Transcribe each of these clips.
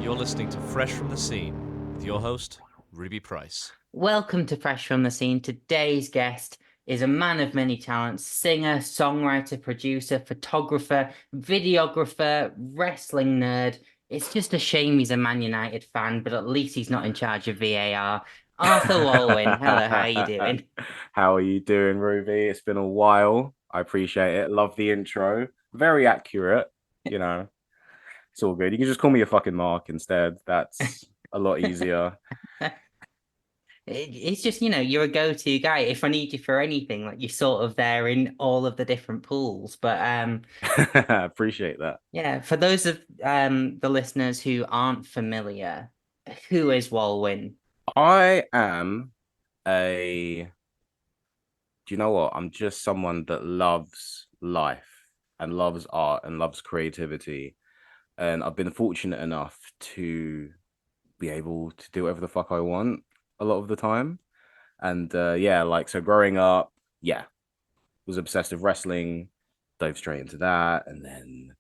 You're listening to Fresh from the Scene with your host, Ruby Price. Welcome to Fresh from the Scene. Today's guest is a man of many talents, singer, songwriter, producer, photographer, videographer, wrestling nerd. It's just a shame he's a Man United fan, but at least he's not in charge of VAR. Arthur Walwin. Hello, how are you doing? How are you doing, Ruby? It's been a while. I appreciate it. Love the intro. Very accurate. You know, it's all good. You can just call me a fucking Mark instead. That's a lot easier. It's just, you're a go-to guy. If I need you for anything, like you're sort of there in all of the different pools. But Appreciate that. yeah, for those of the listeners who aren't familiar, who is Walwin? I am a, do you know what? I'm just someone that loves life and loves art and loves creativity. And I've been fortunate enough to be able to do whatever the fuck I want a lot of the time. And yeah, like so growing up, yeah, was obsessed with wrestling, dove straight into that, and then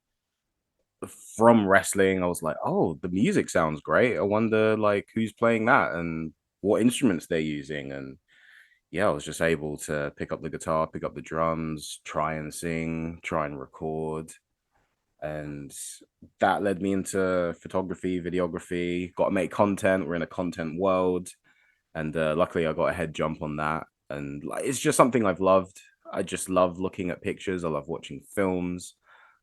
from wrestling, I was like, oh, the music sounds great. I wonder like who's playing that and what instruments they're using. And yeah, I was just able to pick up the guitar, pick up the drums, try and sing, try and record. And that led me into photography, videography, got to make content. We're in a content world. And luckily I got a head jump on that. And like it's just something I've loved. I just love looking at pictures. I love watching films.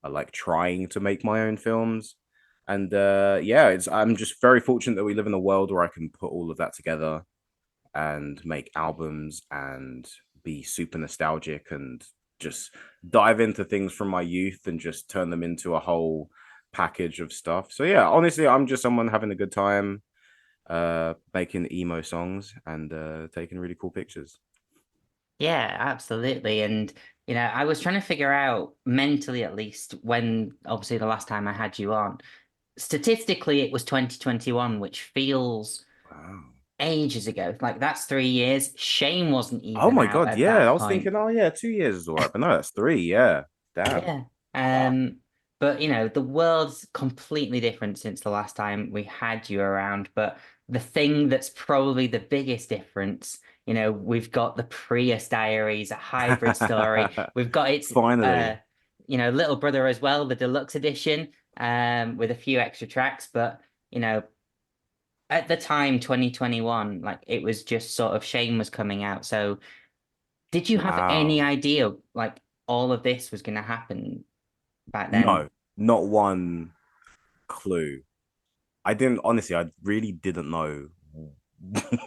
I like trying to make my own films. And yeah, I'm just very fortunate that we live in a world where I can put all of that together and make albums and be super nostalgic and just dive into things from my youth and just turn them into a whole package of stuff. So yeah, honestly, I'm just someone having a good time making emo songs and taking really cool pictures. Yeah, absolutely. And, I was trying to figure out mentally, at least, when obviously the last time I had you on, statistically, it was 2021, which feels Wow. ages ago. Like that's 3 years. Shame wasn't Oh even my out god, at yeah. I that was point. thinking, oh yeah, 2 years is all right, but no, that's three. Yeah, damn. Yeah. Um, but the world's completely different since the last time we had you around. But the thing that's probably the biggest difference, we've got the Prius Diaries, a hybrid story. We've got its Finally. little brother as well, the deluxe edition, with a few extra tracks. But, you know, at the time, 2021, like it was just sort of Shame was coming out. So did you have any Wow. idea like all of this was gonna happen back then? No, not one clue. I didn't honestly, I really didn't know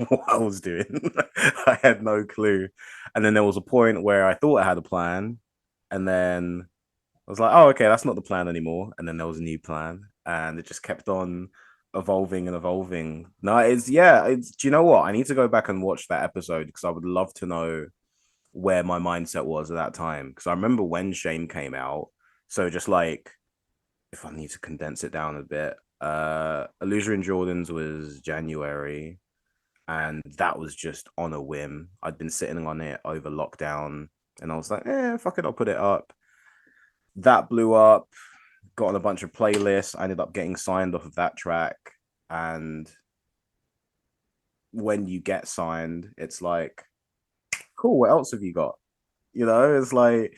what I was doing. I had no clue. And then there was a point where I thought I had a plan, and then I was like, oh, okay, that's not the plan anymore. And then there was a new plan, and it just kept on evolving and evolving. No, it's yeah, it's do you know what? I need to go back and watch that episode because I would love to know where my mindset was at that time. Because I remember when Shane came out. So just like if I need to condense it down a bit, Illusory and Jordan's was January, and that was just on a whim. I'd been sitting on it over lockdown, and I was like, fuck it, I'll put it up. That blew up, got on a bunch of playlists. I ended up getting signed off of that track. And when you get signed, it's like, cool, what else have you got? You know, it's like,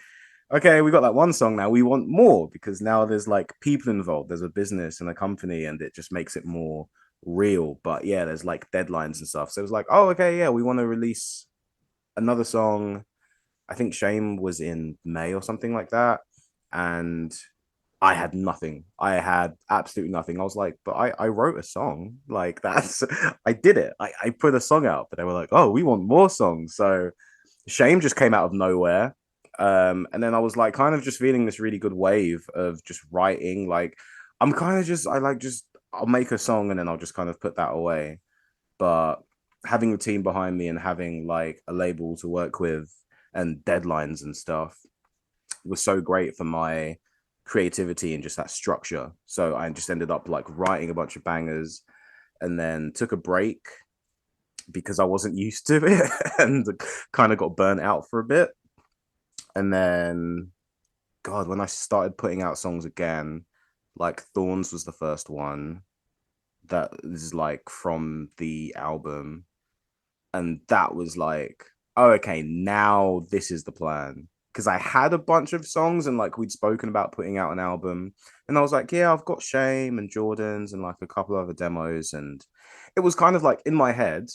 okay, we got that one song now. We want more because now there's like people involved. There's a business and a company, and it just makes it more real. But yeah, there's like deadlines and stuff. So it was like, oh, okay, yeah, we want to release another song. I think Shame was in May or something like that. And I had nothing. I had absolutely nothing. I was like, but I wrote a song. Like that's I did it. I put a song out, but they were like, oh, we want more songs. So Shame just came out of nowhere. And then I was like kind of just feeling this really good wave of just writing. Like I'm kind of just I like just I'll make a song and then I'll just kind of put that away. But having a team behind me and having like a label to work with and deadlines and stuff was so great for my creativity and just that structure. So I just ended up like writing a bunch of bangers and then took a break because I wasn't used to it and kind of got burnt out for a bit. And then, God, when I started putting out songs again, like Thorns was the first one. that is like from the album, and that was like, oh, okay, now this is the plan. Because I had a bunch of songs and like we'd spoken about putting out an album, and I was like, yeah, I've got Shame and Jordan's and like a couple other demos, and it was kind of like in my head,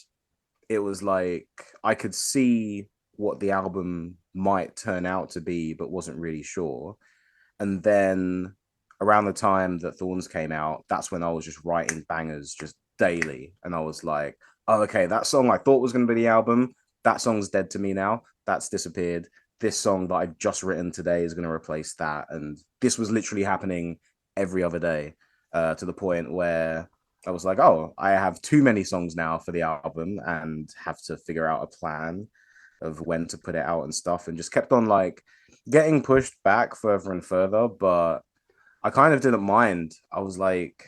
it was like I could see what the album might turn out to be, but wasn't really sure. And then around the time that Thorns came out, that's when I was just writing bangers just daily. And I was like, oh, okay, that song I thought was going to be the album, that song's dead to me now. That's disappeared. This song that I've just written today is going to replace that. And this was literally happening every other day, to the point where I was like, oh, I have too many songs now for the album and have to figure out a plan of when to put it out and stuff, and just kept on like getting pushed back further and further. But I kind of didn't mind. I was like,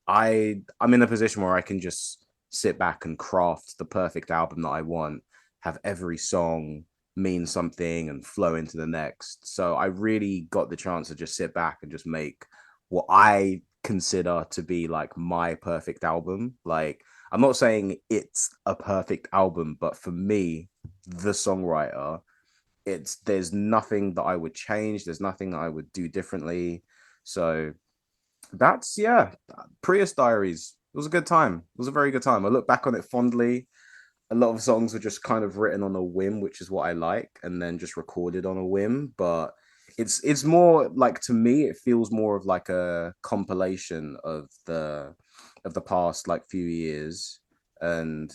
I'm in a position where I can just sit back and craft the perfect album that I want, have every song mean something and flow into the next. So I really got the chance to just sit back and just make what I consider to be like my perfect album. Like, I'm not saying it's a perfect album, but for me, the songwriter, there's nothing that I would change. There's nothing that I would do differently. So that's, yeah, Prius Diaries. It was a good time. It was a very good time. I look back on it fondly. A lot of songs were just kind of written on a whim, which is what I like, and then just recorded on a whim. But it's more like, to me, it feels more of like a compilation of the past like few years. And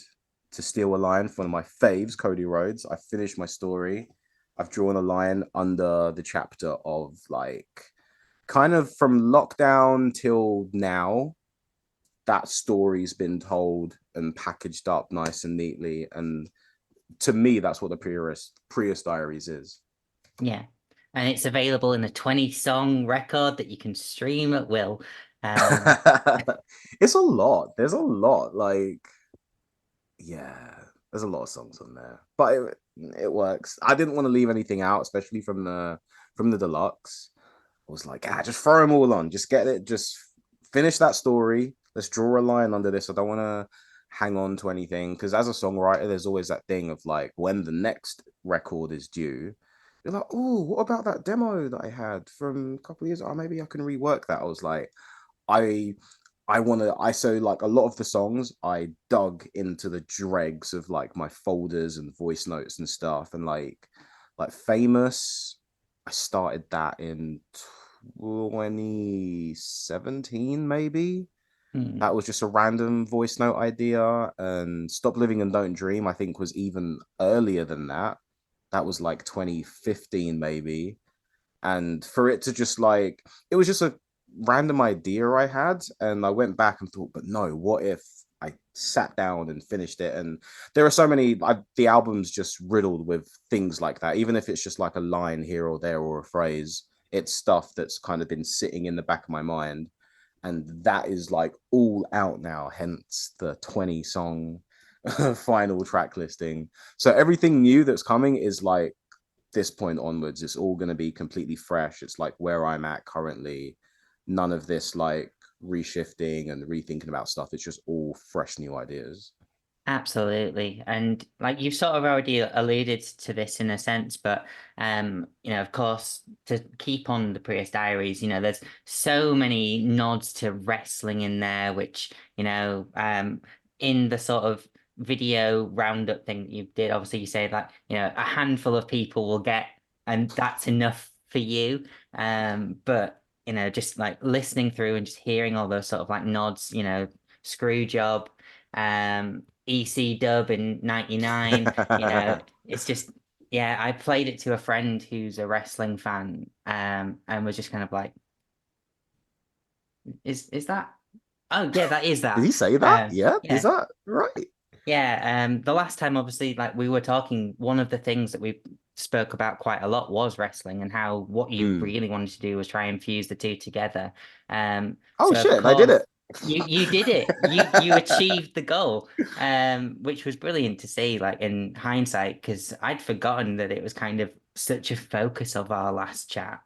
to steal a line from one of my faves, Cody Rhodes, I finished my story. I've drawn a line under the chapter of like kind of from lockdown till now. That story's been told and packaged up nice and neatly. And to me, that's what the Prius Diaries is. Yeah. And it's available in a 20-song record that you can stream at will. It's a lot. There's a lot. Like, yeah, there's a lot of songs on there, but it works. I didn't want to leave anything out, especially from the deluxe. I was like, just throw them all on. Just get it. Just finish that story. Let's draw a line under this. I don't want to hang on to anything, because as a songwriter, there's always that thing of like, when the next record is due, you're like, oh, what about that demo that I had from a couple of years ago? Oh, maybe I can rework that. I was like, I so like a lot of the songs I dug into the dregs of like my folders and voice notes and stuff, and like Famous, I started that in 2017 maybe. That was just a random voice note idea. And Stop Living and Don't Dream, I think, was even earlier than that. That was like 2015 maybe. And for it to just like, it was just a random idea I had, and I went back and thought, but no, what if I sat down and finished it? And there are so many, the album's just riddled with things like that. Even if it's just like a line here or there or a phrase, it's stuff that's kind of been sitting in the back of my mind, and that is like all out now, hence the 20-song final track listing. So everything new that's coming is like, this point onwards, it's all going to be completely fresh. It's like where I'm at currently. None of this like reshifting and rethinking about stuff. It's just all fresh new ideas. Absolutely. And like you've sort of already alluded to this in a sense, but of course, to keep on the Prius Diaries, there's so many nods to wrestling in there, which, in the sort of video roundup thing that you did, obviously you say that, a handful of people will get, and that's enough for you. But just like listening through and just hearing all those sort of like nods, screw job, EC dub in 99, it's just, yeah, I played it to a friend who's a wrestling fan, and was just kind of like, is that, oh yeah, that is Did that. he say that? Yeah, is Yeah. that right? Yeah, the last time obviously like we were talking, one of the things that we spoke about quite a lot was wrestling, and how what you really wanted to do was try and fuse the two together. Oh So of shit, I did course it. you did it. You achieved the goal, which was brilliant to see, like in hindsight, because I'd forgotten that it was kind of such a focus of our last chat.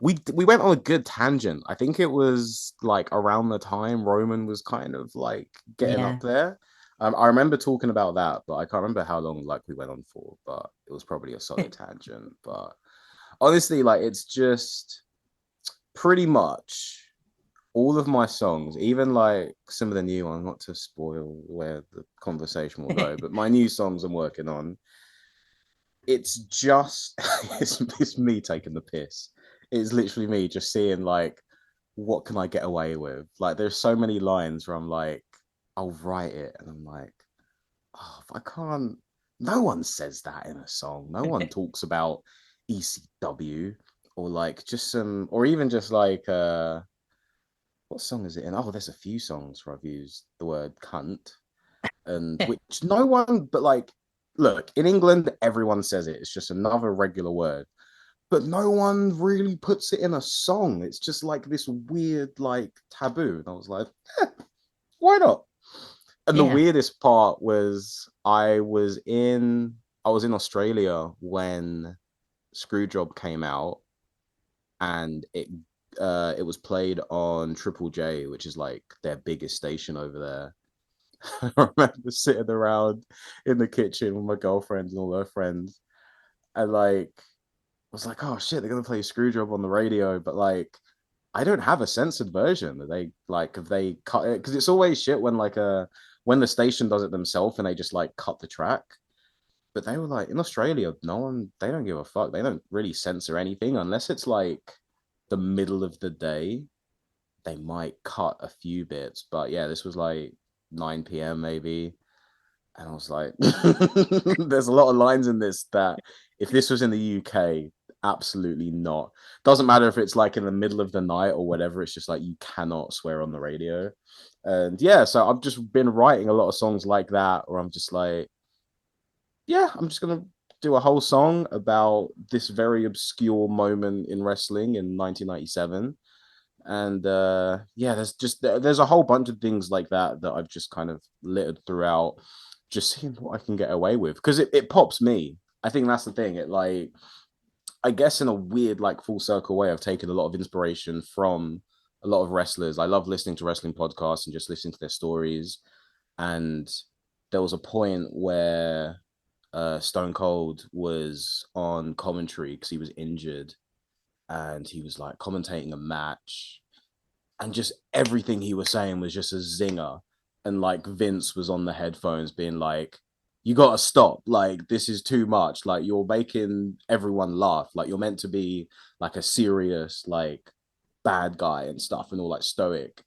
we went on a good tangent. I think it was like around the time Roman was kind of like getting Yeah. up there. I remember talking about that, but I can't remember how long like we went on for. But it was probably a solid tangent. But honestly, like it's just pretty much all of my songs, even like some of the new ones, not to spoil where the conversation will go, but my new songs I'm working on, it's just it's me taking the piss. It's literally me just seeing like what can I get away with? Like there's so many lines where I'm like, I'll write it and I'm like, oh, I can't. No one says that in a song. No one talks about ECW or like just some, or even just like what song is it in? Oh, there's a few songs where I've used the word cunt, and which no one, but like, look, in England, everyone says it. It's just another regular word, but no one really puts it in a song. It's just like this weird, like taboo. And I was like, why not? And the Yeah. weirdest part was I was in Australia when Screwjob came out, and it was played on Triple J, which is like their biggest station over there. I remember sitting around in the kitchen with my girlfriend and all her friends, and like was like, oh shit, they're gonna play Screwjob on the radio, but like I don't have a censored version. That they like if they cut it, because it's always shit when like when the station does it themselves and they just like cut the track. But they were like in Australia, no one, they don't give a fuck. They don't really censor anything unless it's like the middle of the day. They might cut a few bits, but yeah, this was like 9 p.m. maybe. And I was like, there's a lot of lines in this that if this was in the UK, absolutely not. Doesn't matter if it's like in the middle of the night or whatever, it's just like you cannot swear on the radio. And yeah, so I've just been writing a lot of songs like that, where I'm just like, yeah, I'm just gonna do a whole song about this very obscure moment in wrestling in 1997. And yeah, there's a whole bunch of things like that that I've just kind of littered throughout, just seeing what I can get away with, because it pops me. I think that's the thing. It like, I guess in a weird like full circle way, I've taken a lot of inspiration from a lot of wrestlers. I love listening to wrestling podcasts and just listening to their stories. And there was a point where Stone Cold was on commentary because he was injured, and he was like commentating a match, and just everything he was saying was just a zinger. And like Vince was on the headphones being like, you gotta stop, like this is too much, like you're making everyone laugh, like you're meant to be like a serious like bad guy and stuff and all like stoic.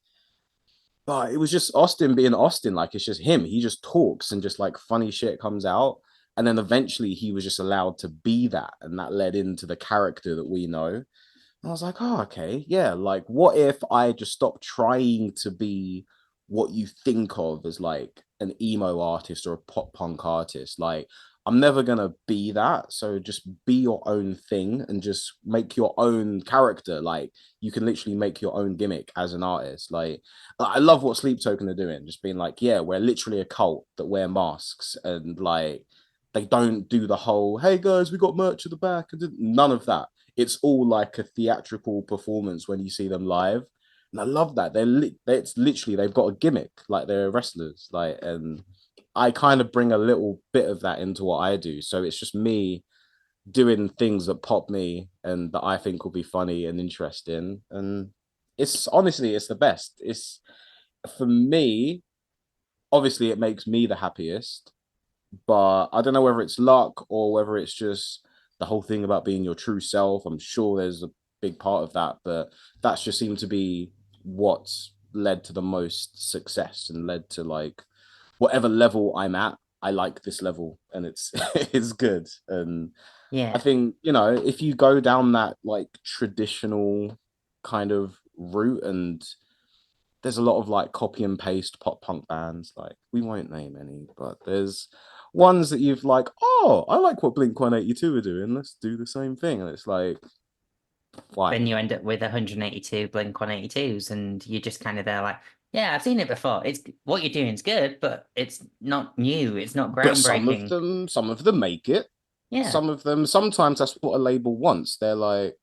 But it was just Austin being Austin. Like it's just him. He just talks and just like funny shit comes out. And then eventually he was just allowed to be that. And that led into the character that we know. And I was like, oh, okay. Yeah. Like, what if I just stopped trying to be what you think of as like an emo artist or a pop punk artist? Like, I'm never going to be that. So just be your own thing and just make your own character. Like, you can literally make your own gimmick as an artist. Like, I love what Sleep Token are doing, just being like, yeah, we're literally a cult that wear masks, and like they don't do the whole, hey guys, we got merch at the back, and none of that. It's all like a theatrical performance when you see them live. And I love that. It's literally, they've got a gimmick, like they're wrestlers. Like, and I kind of bring a little bit of that into what I do. So it's just me doing things that pop me and that I think will be funny and interesting. And it's honestly, it's the best. It's, for me, obviously it makes me the happiest, but I don't know whether it's luck or whether it's just the whole thing about being your true self. I'm sure there's a big part of that, but that's just seemed to be what's led to the most success and led to like whatever level I'm at. I like this level and it's it's good. And I Yeah. think, you know, if you go down that like traditional kind of route, and there's a lot of like copy and paste pop punk bands, like we won't name any, but there's ones that you've like, oh, I like what Blink 182 are doing, let's do the same thing. And it's like, why? Then you end up with 182 Blink 182s, and you're just kind of there like, yeah, I've seen it before. It's what you're doing is good, but it's not new. It's not But groundbreaking. some of them make it. Yeah. Some of them, sometimes that's what a label wants. They're like,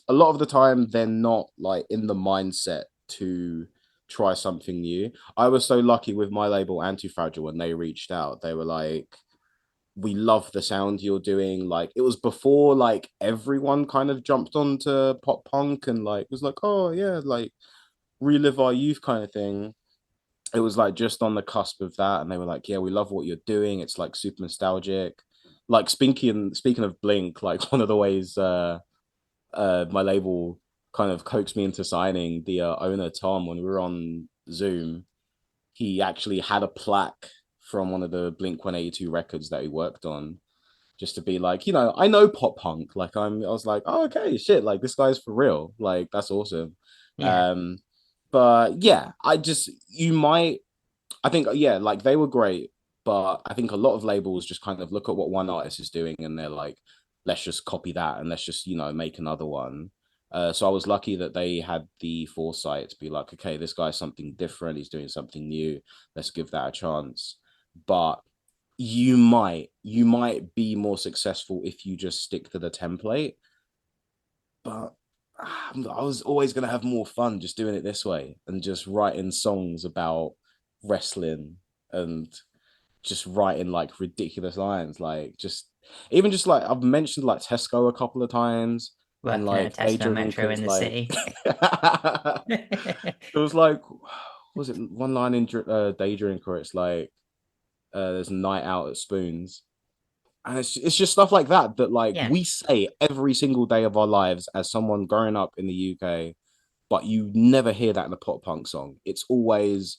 a lot of the time they're not like in the mindset to try something new. I was so lucky with my label Anti-Fragile when they reached out. They were like, we love the sound you're doing. Like it was before like everyone kind of jumped onto pop punk and like was like, oh yeah, like relive our youth kind of thing. It was like just on the cusp of that, and they were like, yeah, we love what you're doing. It's like super nostalgic. Like speaking of Blink, like one of the ways my label kind of coaxed me into signing the owner Tom when we were on Zoom. He actually had a plaque from one of the Blink 182 records that he worked on, just to be like, I know pop punk. Like I was like, oh okay, shit, like this guy's for real. Like that's awesome. Yeah. But yeah, I think, yeah, like they were great, but I think a lot of labels just kind of look at what one artist is doing and they're like, let's just copy that and let's just, make another one. So I was lucky that they had the foresight to be like, okay, this guy's something different. He's doing something new. Let's give that a chance. But you might be more successful if you just stick to the template. But I was always going to have more fun just doing it this way and just writing songs about wrestling and just writing like ridiculous lines, like just even just like I've mentioned like Tesco a couple of times and Working at like a they Tesco drink Metro in is the like city. it was like was it one line in Day Drink where it's like there's a night out at Spoons, and it's just stuff like that like Yeah. we say every single day of our lives as someone growing up in the UK, but you never hear that in a pop punk song. It's always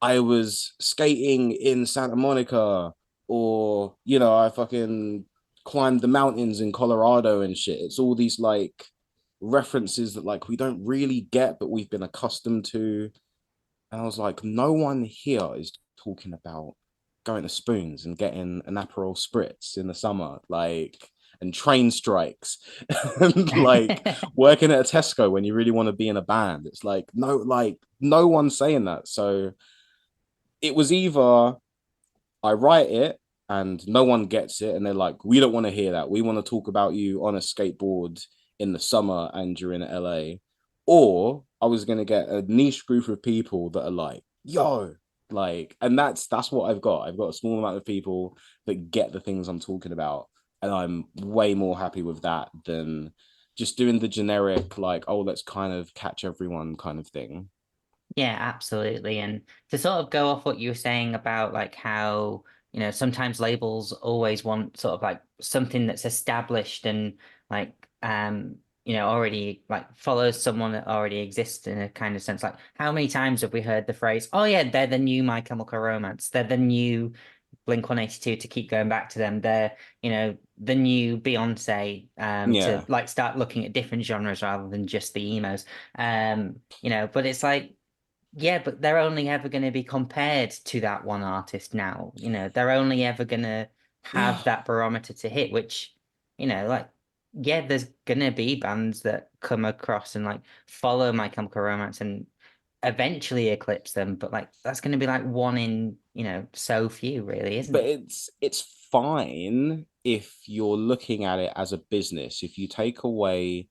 I was skating in Santa Monica, or I fucking climbed the mountains in Colorado and shit. It's all these like references that like we don't really get, but we've been accustomed to. And I was like, no one here is talking about going to Spoons and getting an Aperol spritz in the summer, like, and train strikes, and like working at a Tesco when you really want to be in a band. It's like no one's saying that. So it was either I write it and no one gets it, and they're like, we don't want to hear that. We want to talk about you on a skateboard in the summer and you're in LA. Or I was gonna get a niche group of people that are like, yo, like, and that's what I've got. I've got a small amount of people that get the things I'm talking about, and I'm way more happy with that than just doing the generic, like, oh, let's kind of catch everyone kind of thing. Yeah, absolutely. And to sort of go off what you were saying about like how, sometimes labels always want sort of like something that's established and like already like follows someone that already exists in a kind of sense. Like how many times have we heard the phrase, oh yeah, they're the new My Chemical Romance, they're the new Blink 182 to keep going back to them. They're, the new Beyonce to Yeah. like start looking at different genres rather than just the emos. But it's like yeah, but they're only ever going to be compared to that one artist now. They're only ever going to have that barometer to hit, which, like, yeah, there's going to be bands that come across and like follow My Chemical Romance and eventually eclipse them. But like, that's going to be like one in, so few, really, isn't But it? it's fine if you're looking at it as a business. If you take away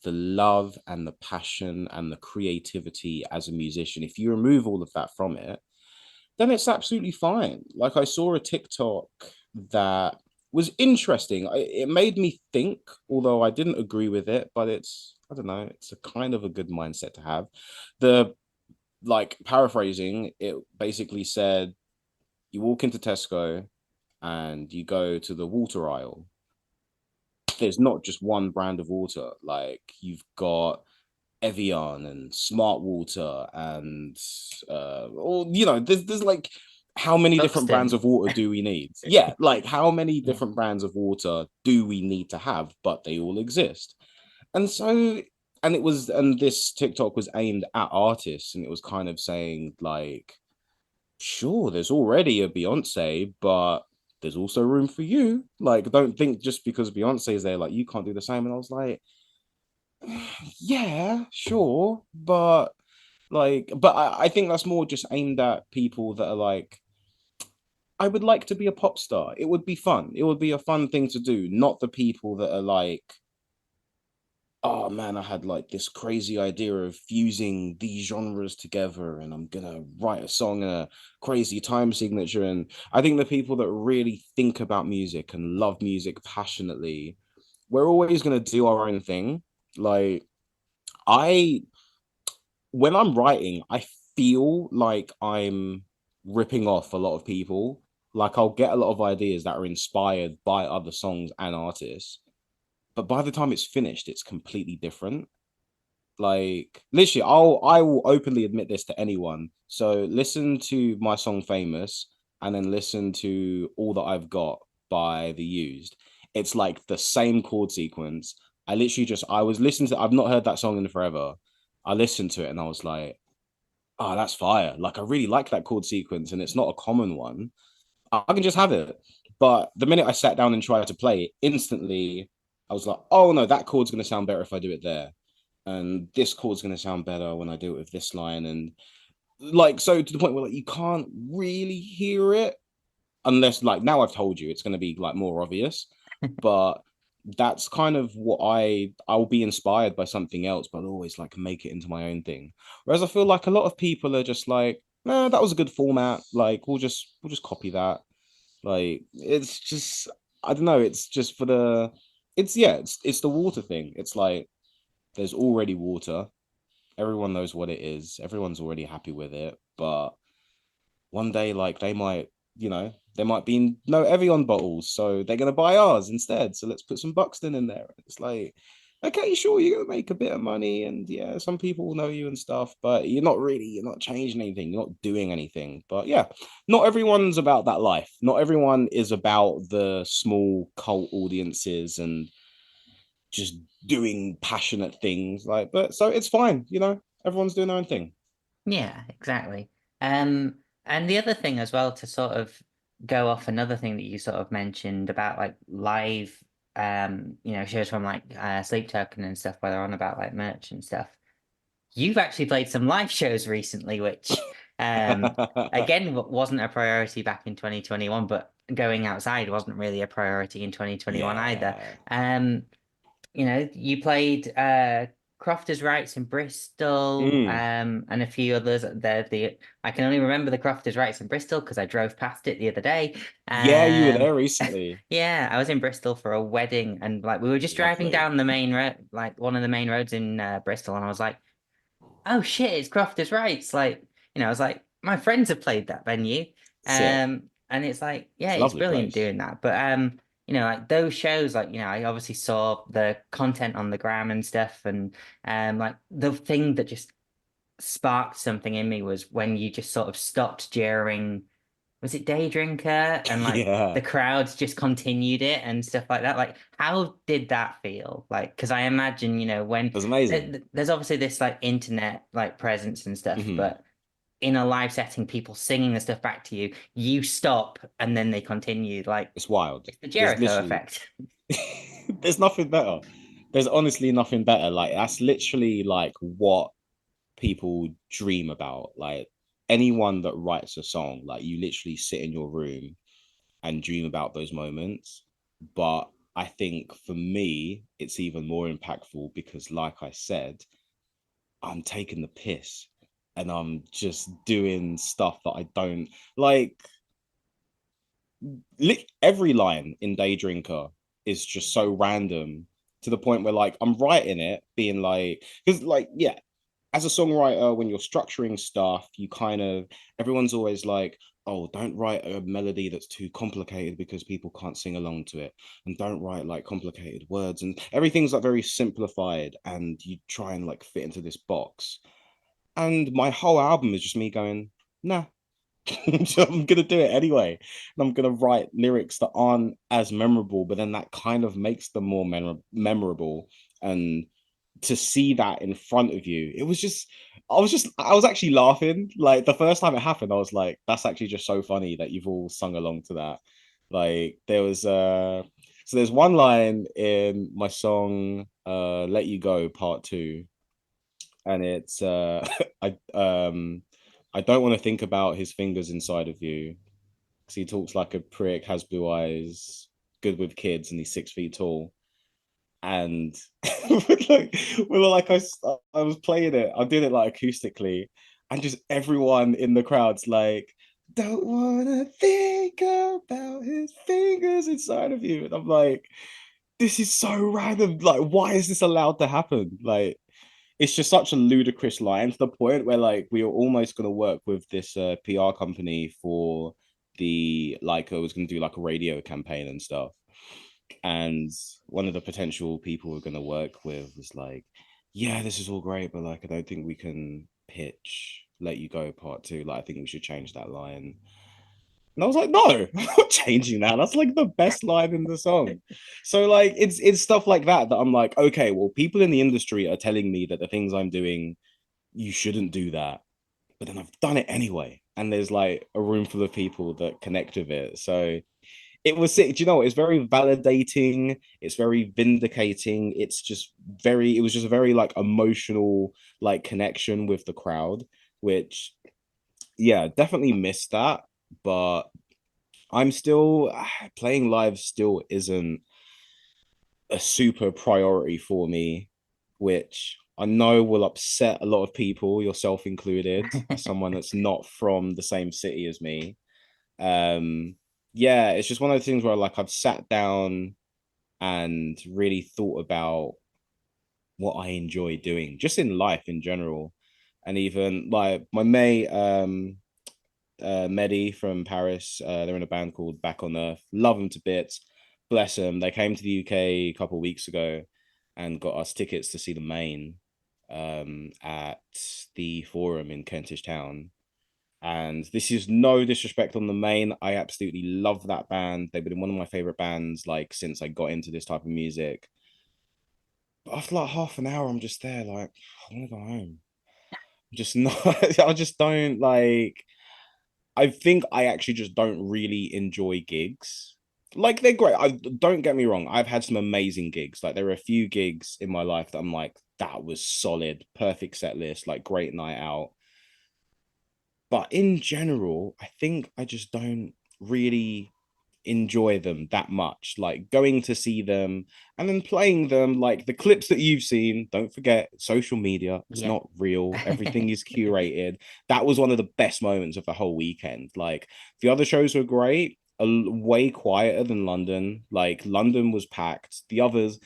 the love and the passion and the creativity as a musician, if you remove all of that from it, then it's absolutely fine. Like I saw a TikTok that was interesting. It made me think, although I didn't agree with it, but I don't know, it's a kind of a good mindset to have. The like paraphrasing, it basically said you walk into Tesco and you go to the water aisle. There's not just one brand of water. Like you've got Evian and Smart Water and or there's like how many different brands Buxton. of water do we need? Yeah, like how many Yeah. different brands of water do we need to have? But they all exist. And so and this TikTok was aimed at artists, and it was kind of saying like, sure, there's already a Beyonce, but there's also room for you. Like, don't think just because Beyonce is there, like you can't do the same. And I was like, yeah, sure, but I think that's more just aimed at people that are like, I would like to be a pop star. It would be fun. It would be a fun thing to do, not the people that are like, oh man, I had like this crazy idea of fusing these genres together, and I'm gonna write a song in a crazy time signature. And I think the people that really think about music and love music passionately, we're always gonna do our own thing. Like I when I'm writing, I feel like I'm ripping off a lot of people. Like I'll get a lot of ideas that are inspired by other songs and artists, but by the time it's finished, it's completely different. Like literally, I will openly admit this to anyone. So listen to my song Famous and then listen to All That I've Got by The Used. It's like the same chord sequence. I was listening to I've not heard that song in forever. I listened to it and I was like, oh, that's fire. Like I really like that chord sequence and it's not a common one. I can just have it. But the minute I sat down and tried to play it, instantly I was like, oh no, that chord's gonna sound better if I do it there, and this chord's going to sound better when I do it with this line, and like so to the point where like you can't really hear it unless like now I've told you it's going to be like more obvious, but that's kind of what I'll be inspired by something else, but I'll always like make it into my own thing. Whereas I feel like a lot of people are just like, nah, that was a good format. Like we'll just copy that. Like it's just I don't know. It's just for the it's yeah it's the water thing. It's like there's already water. Everyone knows what it is. Everyone's already happy with it. But one day, like they might, there might be no Evian bottles, so they're gonna buy ours instead. So let's put some Buxton in there. It's like, okay, sure, you're gonna make a bit of money, and yeah, some people will know you and stuff, but you're not changing anything, you're not doing anything. But yeah, not everyone's about that life. Not everyone is about the small cult audiences and just doing passionate things but so it's fine, everyone's doing their own thing. Yeah, exactly. And the other thing as well, to sort of go off another thing that you sort of mentioned about like live, shows from like Sleep Token and stuff, where they're on about like merch and stuff. You've actually played some live shows recently, which again wasn't a priority back in 2021, but going outside wasn't really a priority in 2021 either. Yeah. You played Crofters Rights in Bristol, Mm. and a few others. I can only remember the Crofters Rights in Bristol because I drove past it the other day. Yeah, you were there recently. Yeah, I was in Bristol for a wedding, and like we were just driving Lovely. down the main road, like one of the main roads in Bristol, and I was like, "Oh shit, it's Crofters Rights!" Like, I was like, my friends have played that venue, Sick. and it's like, yeah, It's a it's lovely brilliant place. doing that. But like those shows, like I obviously saw the content on the gram and stuff, and like the thing that just sparked something in me was when you just sort of stopped during, was it Day Drinker, and like Yeah, the crowds just continued it and stuff like that. Like, how did that feel? Like, because I imagine, when it was amazing. there's obviously this like internet like presence and stuff, Hmm. but in a live setting, people singing the stuff back to you, you stop and then they continue. Like, It's wild. it's the There's Jericho literally effect. there's nothing better. There's honestly nothing better. Like that's literally like what people dream about. Like anyone that writes a song, like you literally sit in your room and dream about those moments. But I think for me, it's even more impactful because, like I said, I'm taking the piss and I'm just doing stuff that I don't like. Every line in Day Drinker is just so random to the point where, like, I'm writing it being like, because, like, yeah, as a songwriter, when you're structuring stuff, you kind of everyone's always like, oh, don't write a melody that's too complicated because people can't sing along to it. And don't write like complicated words. And everything's like very simplified. And you try and like fit into this box. And my whole album is just me going, nah, I'm gonna do it anyway. And I'm gonna write lyrics that aren't as memorable, but then that kind of makes them more memorable. And to see that in front of you, I was actually laughing. Like the first time it happened, I was like, that's actually just so funny that you've all sung along to that. Like there was so there's one line in my song Let You Go Part 2, and it's I don't want to think about his fingers inside of you because he talks like a prick, has blue eyes, good with kids, and he's 6 feet tall. And like, I was playing it, I did it like acoustically, and just everyone in the crowd's like, don't wanna think about his fingers inside of you. And I'm like, this is so random. Like, why is this allowed to happen? Like, it's just such a ludicrous line to the point where like we were almost going to work with this PR company for the like I was going to do like a radio campaign and stuff. And one of the potential people we're going to work with was like, yeah, this is all great, but like I don't think we can pitch Let You Go Part 2. Like I think we should change that line. And I was like, no, I'm not changing that. That's like the best line in the song. So like it's stuff like that that I'm like, okay, well, people in the industry are telling me that the things I'm doing, you shouldn't do that. But then I've done it anyway. And there's like a room full of people that connect with it. So it was sick. Do you know what? It's very validating, it's very vindicating. It was just a very like emotional like connection with the crowd, which yeah, definitely missed that. But I'm still playing live still isn't a super priority for me, which I know will upset a lot of people, yourself included, as someone that's not from the same city as me. Yeah, it's just one of those things where like I've sat down and really thought about what I enjoy doing just in life in general. And even like my mate Mehdi from Paris. They're in a band called Back on Earth. Love them to bits. Bless them. They came to the UK a couple of weeks ago and got us tickets to see the main at the Forum in Kentish Town. And this is no disrespect on the main. I absolutely love that band. They've been one of my favorite bands like since I got into this type of music. But after like half an hour, I'm just there like I want to go home. Just not. I just don't like. I think I actually just don't really enjoy gigs. Like they're great. I don't get me wrong. I've had some amazing gigs. Like there are a few gigs in my life that I'm like, that was solid, perfect set list, like great night out. But in general, I think I just don't really enjoy them that much. Like going to see them and then playing them, like the clips that you've seen, don't forget social media, it's Yeah. not real, everything is curated. That was one of the best moments of the whole weekend. Like the other shows were great, way quieter than London. Like London was packed, the others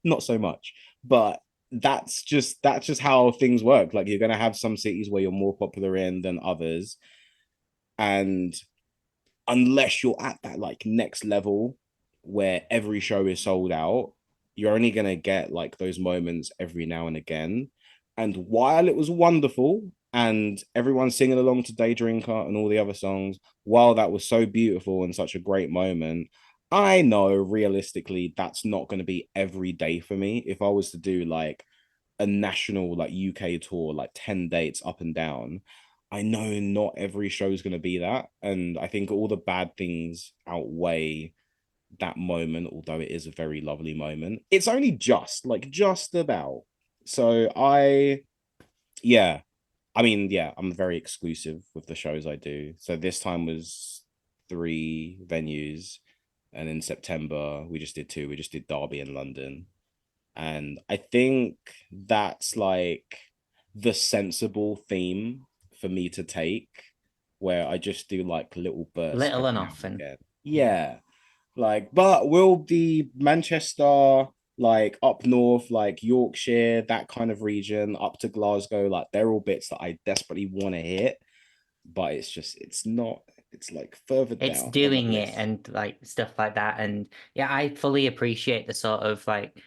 not so much. But that's just how things work. Like you're going to have some cities where you're more popular in than others, and unless you're at that like next level where every show is sold out, you're only going to get like those moments every now and again. And while it was wonderful and everyone singing along to Day Drinker and all the other songs, while that was so beautiful and such a great moment, I know realistically that's not going to be every day for me. If I was to do like a national like UK tour, like 10 dates up and down, I know not every show is going to be that. And I think all the bad things outweigh that moment, although it is a very lovely moment. It's only just like just about. So yeah, I mean, yeah, I'm very exclusive with the shows I do. So this time was 3 venues. And in September, we just did 2. We just did Derby and London. And I think that's like the sensible theme for me to take, where I just do like little bursts Little every and now and often. again. Yeah. Like, but will the Manchester, like up north, like Yorkshire, that kind of region, up to Glasgow, like they're all bits that I desperately want to hit, but it's not, it's like further It's down on the doing it list. and like stuff like that. And yeah, I fully appreciate the sort of like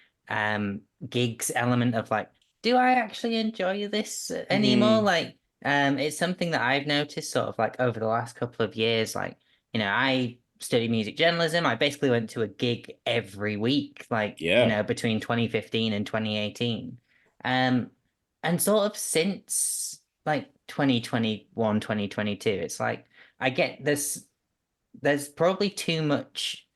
gigs element of like, do I actually enjoy this anymore? Mm, Like, it's something that I've noticed sort of like over the last couple of years. Like, I study music journalism. I basically went to a gig every week, like, yeah. between 2015 and 2018. Um, and sort of since like 2021, 2022, it's like I get this there's probably too much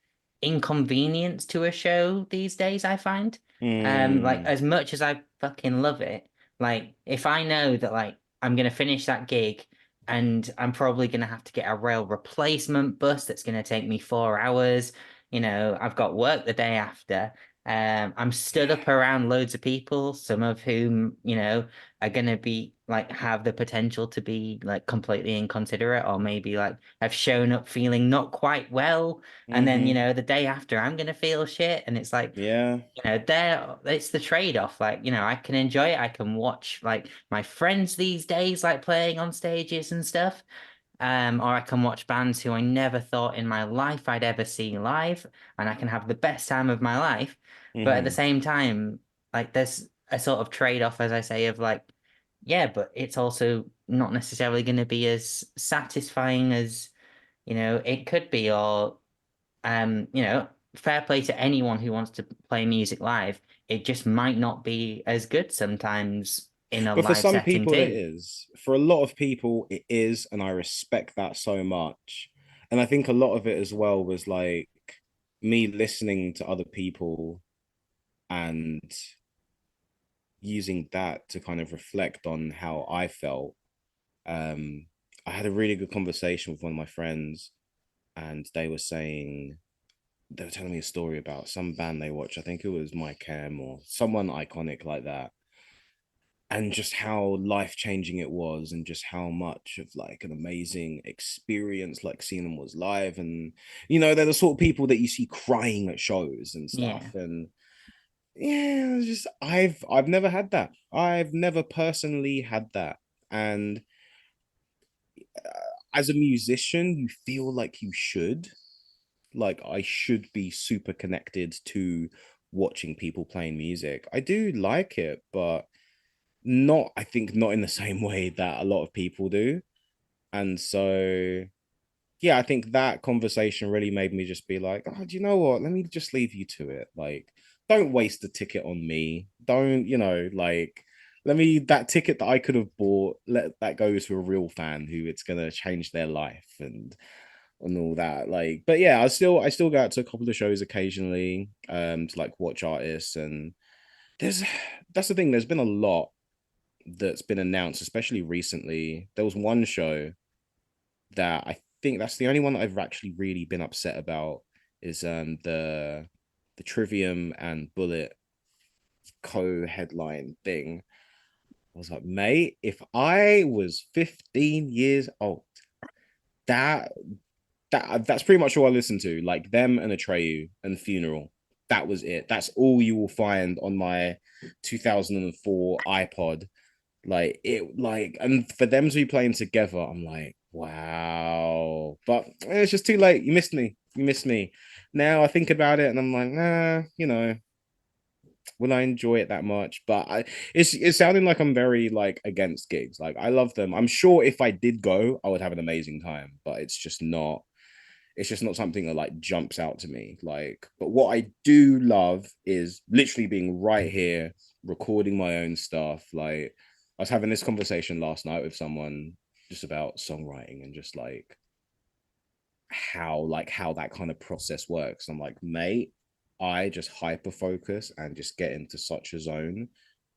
inconvenience to a show these days, I find. Like Mm, as much as I fucking love it, like if I know that like I'm gonna finish that gig and I'm probably gonna have to get a rail replacement bus that's gonna take me 4 hours, I've got work the day after. I'm stood up around loads of people, some of whom, are gonna be like have the potential to be like completely inconsiderate or maybe like have shown up feeling not quite well. And then, the day after I'm gonna feel shit. And it's like, Yeah. there it's the trade-off. Like, I can enjoy it. I can watch like my friends these days like playing on stages and stuff. Or I can watch bands who I never thought in my life I'd ever see live, and I can have the best time of my life. But at the same time, like there's a sort of trade-off, as I say, of like, yeah, but it's also not necessarily going to be as satisfying as, it could be, or fair play to anyone who wants to play music live. It just might not be as good sometimes in a But for live some setting people, it too. is. For a lot of people, it is, and I respect that so much. And I think a lot of it as well was like me listening to other people and using that to kind of reflect on how I felt. Um, I had a really good conversation with one of my friends, and they were telling me a story about some band they watch. I think it was My Chem or someone iconic like that, and just how life changing it was, and just how much of like an amazing experience like seeing them was live. And they're the sort of people that you see crying at shows and stuff. Yeah. And yeah, it's just I've never had that. I've never personally had that. And as a musician, you feel like you should. Like I should be super connected to watching people playing music. I do like it, but I think not in the same way that a lot of people do. And so yeah, I think that conversation really made me just be like, oh, do you know what? Let me just leave you to it. Like, don't waste the ticket on me. Don't, like, let me, that ticket that I could have bought, let that go to a real fan who it's gonna change their life and all that. Like, but yeah, I still go out to a couple of shows occasionally, to like watch artists. And there's that's the thing, there's been a lot that's been announced, especially recently. There was one show that I think that's the only one that I've actually really been upset about is the Trivium and Bullet co-headline thing. I was like, mate, if I was 15 years old, that that's pretty much all I listened to. Like them and Atreyu and Funeral. That was it. That's all you will find on my 2004 iPod. And for them to be playing together, I'm like, wow. But it's just too late. You missed me. You missed me. Now I think about it and I'm like, nah, will I enjoy it that much? But it's sounding like I'm very like against gigs. Like I love them. I'm sure if I did go, I would have an amazing time, but it's just not something that like jumps out to me. Like, but what I do love is literally being right here, recording my own stuff. Like, I was having this conversation last night with someone just about songwriting and just how that kind of process works. I'm like, mate, I just hyper focus and just get into such a zone,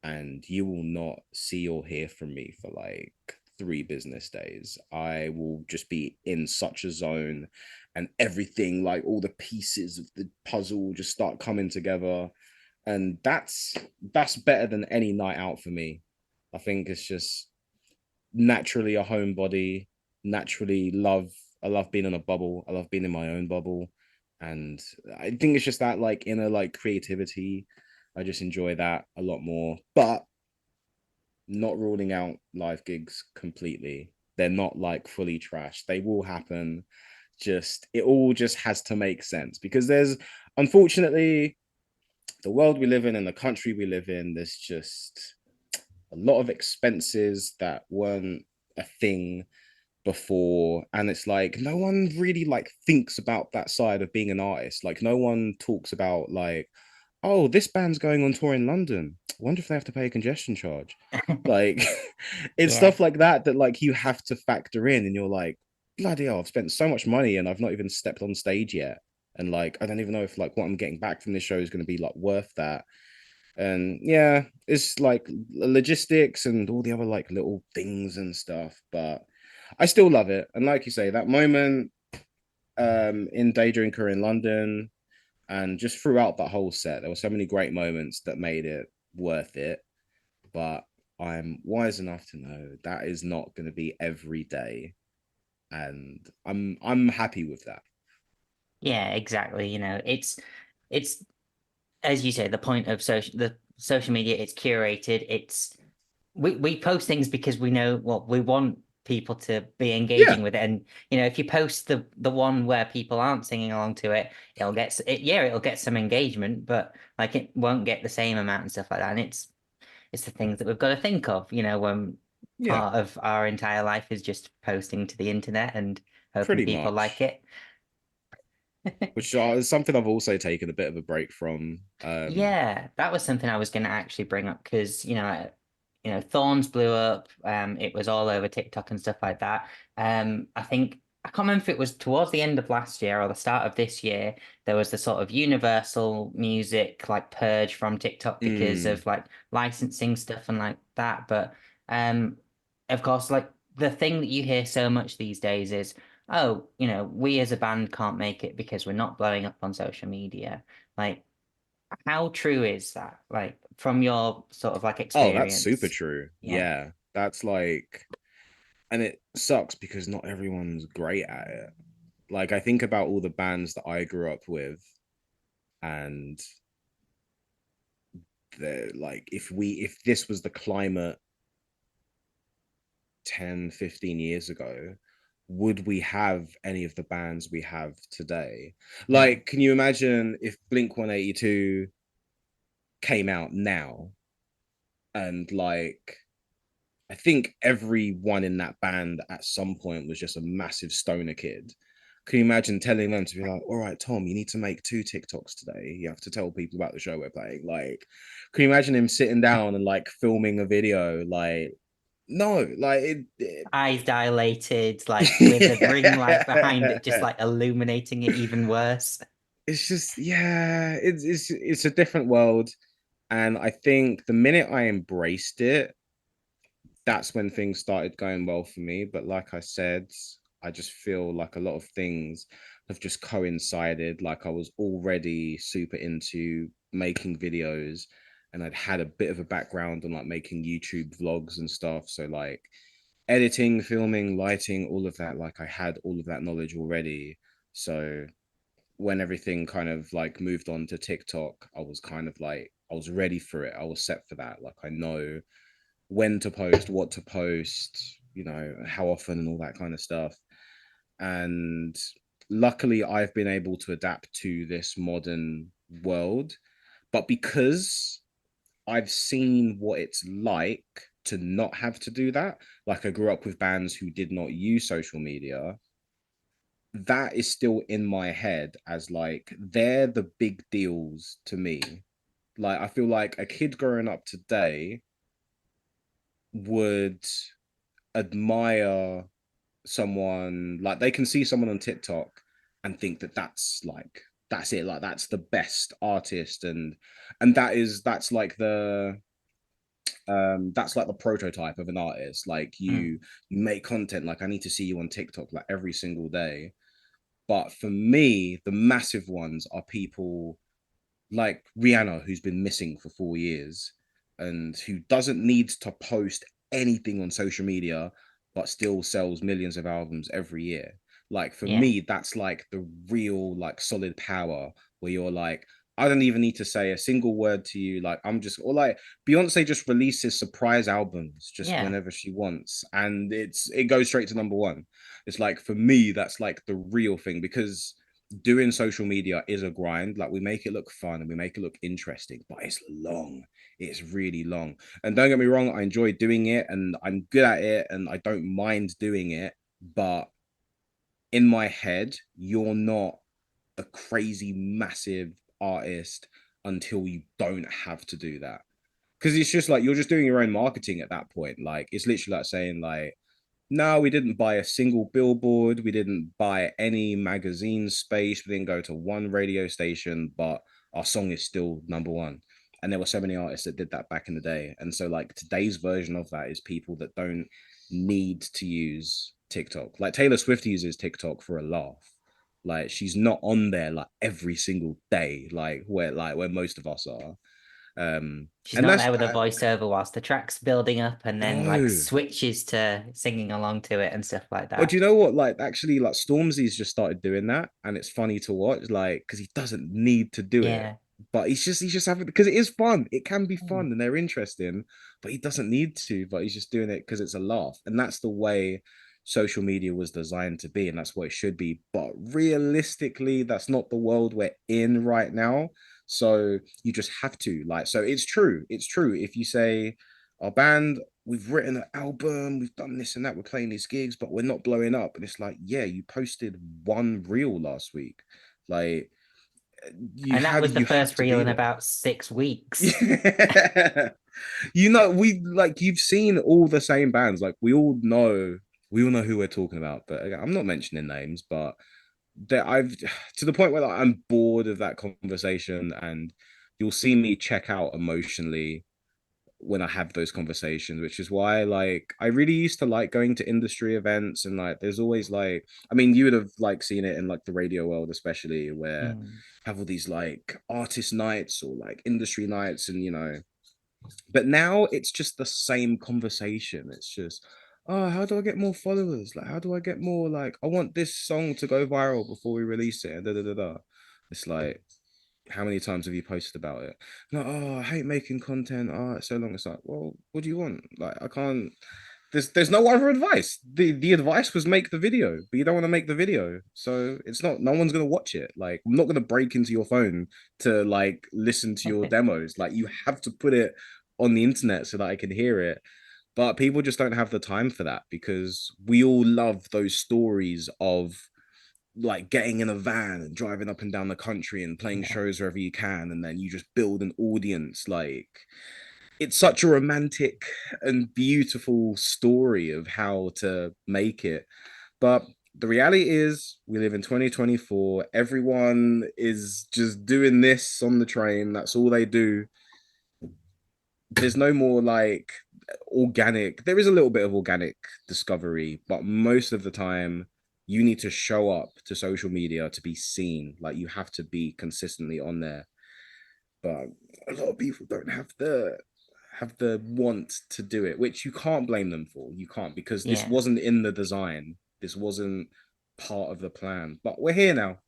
and you will not see or hear from me for like 3 business days. I will just be in such a zone, and everything, like all the pieces of the puzzle, just start coming together. And that's better than any night out for me. I think it's just naturally a homebody, naturally love. I love being in a bubble. I love being in my own bubble. And I think it's just that like inner like creativity. I just enjoy that a lot more. But not ruling out live gigs completely. They're not like fully trash. They will happen. Just it all just has to make sense, because there's, unfortunately, the world we live in and the country we live in, there's just a lot of expenses that weren't a thing before. And it's like no one really like thinks about that side of being an artist. Like no one talks about like, oh, this band's going on tour in London, I wonder if they have to pay a congestion charge. Like it's Yeah. stuff like that like you have to factor in, and you're like, bloody hell, I've spent so much money and I've not even stepped on stage yet. And like I don't even know if like what I'm getting back from this show is going to be like worth that. And yeah, it's like logistics and all the other like little things and stuff, but I still love it. And like you say, that moment in Day Drinker in London, And just throughout that whole set, there were so many great moments that made it worth it. But I'm wise enough to know that is not going to be every day, and I'm happy with that. Yeah, exactly. It's as you say, the point of social media, it's curated. We post things because we know what we want people to be Yeah, engaging with it. And if you post the one where people aren't singing along to it, it'll get some engagement, but like it won't get the same amount and stuff like that. And it's the things that we've got to think of, when yeah, part of our entire life is just posting to the internet and hoping pretty people like much. it. Which is something I've also taken a bit of a break from. Yeah, that was something I was going to actually bring up because Thorns blew up. It was all over TikTok and stuff like that. I can't remember if it was towards the end of last year or the start of this year. There was the sort of universal music like purge from TikTok because mm, of like licensing stuff and like that. But um, of course, like the thing that you hear so much these days is, oh, we as a band can't make it because we're not blowing up on social media. Like, how true is that? Like from your sort of like oh, that's super experience? true. Yeah. Yeah, that's like, and it sucks because not everyone's great at it. Like, I think about all the bands that I grew up with, and they're like, if this was the climate 10, 15 years ago, would we have any of the bands we have today? No. Like, can you imagine if Blink 182 came out now, and like, I think everyone in that band at some point was just a massive stoner kid. Can you imagine telling them to be like, all right, Tom, you need to make 2 TikToks today. You have to tell people about the show we're playing. Like, can you imagine him sitting down and like filming a video? Like, no, like Eyes dilated, like with a ring light behind it, just like illuminating it even worse. it's just, yeah, it's a different world. And I think the minute I embraced it, that's when things started going well for me. But like I said, I just feel like a lot of things have just coincided. Like, I was already super into making videos, and I'd had a bit of a background on like making YouTube vlogs and stuff. So like editing, filming, lighting, all of that, like I had all of that knowledge already. So when everything kind of like moved on to TikTok, I was kind of like, I was ready for it. I was set for that. Like, I know when to post, what to post, how often and all that kind of stuff. And luckily, I've been able to adapt to this modern world. But because I've seen what it's like to not have to do that, like I grew up with bands who did not use social media, that is still in my head as like they're the big deals to me. Like, I feel like a kid growing up today would admire someone, like they can see someone on TikTok and think that that's it, like that's the best artist, and that's like the prototype of an artist. Like, Mm, you make content, like I need to see you on TikTok like every single day. But for me, the massive ones are people like Rihanna, who's been missing for 4 years and who doesn't need to post anything on social media, but still sells millions of albums every year. Like, for yeah, me, that's like the real, like, solid power where you're like, I don't even need to say a single word to you. Like, I'm just, or like Beyonce just releases surprise albums just yeah, whenever she wants, and it goes straight to number one. It's like, for me, that's like the real thing, because doing social media is a grind. Like, we make it look fun and we make it look interesting, but it's long. It's really long. And don't get me wrong, I enjoy doing it and I'm good at it and I don't mind doing it. But in my head, you're not a crazy massive artist until you don't have to do that. Because it's just like you're just doing your own marketing at that point. Like, it's literally like saying, like, no, we didn't buy a single billboard. We didn't buy any magazine space. We didn't go to one radio station, but our song is still number one. And there were so many artists that did that back in the day. And so, like, today's version of that is people that don't need to use TikTok. Like, Taylor Swift uses TikTok for a laugh. Like she's not on there like every single day, like where most of us are. She's And not that's there with a voiceover whilst the track's building up and then like no. switches to singing along to it and stuff like But that. you know what? Like, actually, like Stormzy's just started doing that, and it's funny to watch. Like, because he doesn't need to do it, Yeah. but he's just having because it is fun. It can be Mm. fun and they're interesting, but he doesn't need to. But he's just doing it because it's a laugh, and that's the way social media was designed to be, and that's what it should be. But realistically, that's not the world we're in right now. So you just have to like. So it's true. It's true. If you say our band, we've written an album, we've done this and that, we're playing these gigs, but we're not blowing up. And it's like, yeah, you posted one reel last week. Like you And that have was the you have first to reel be in there. about 6 weeks. Yeah. We like you've seen all the same bands. Like we all know who we're talking about. But again, I'm not mentioning names, but that I've to the point where like, I'm bored of that conversation and you'll see me check out emotionally when I have those conversations, which is why like I really used to like going to industry events and like there's always like I mean you would have like seen it in like the radio world especially where Mm. have all these like artist nights or like industry nights and but now it's just the same conversation. It's just oh how do I get more followers? Like how do I get more like I want this song to go viral before we release it and da da da da. It's like how many times have you posted about it? Like, oh, I hate making content. Oh, it's so long. It's like, well, what do you want? Like, I can't. There's no other advice. The advice was make the video, but you don't want to make the video, so it's not. No one's gonna watch it. Like, I'm not gonna break into your phone to like listen to your demos. Like, you have to put it on the internet so that I can hear it. But people just don't have the time for that because we all love those stories of like getting in a van and driving up and down the country and playing Yeah. shows wherever you can and then you just build an audience like it's such a romantic and beautiful story of how to make it but the reality is we live in 2024. Everyone is just doing this on the train. That's all they do. There's no more like organic. There is a little bit of organic discovery, but most of the time you need to show up to social media to be seen. Like you have to be consistently on there. But a lot of people don't have the want to do it, which you can't blame them for. You can't because this Yeah. wasn't in the design. This wasn't part of the plan. But we're here now.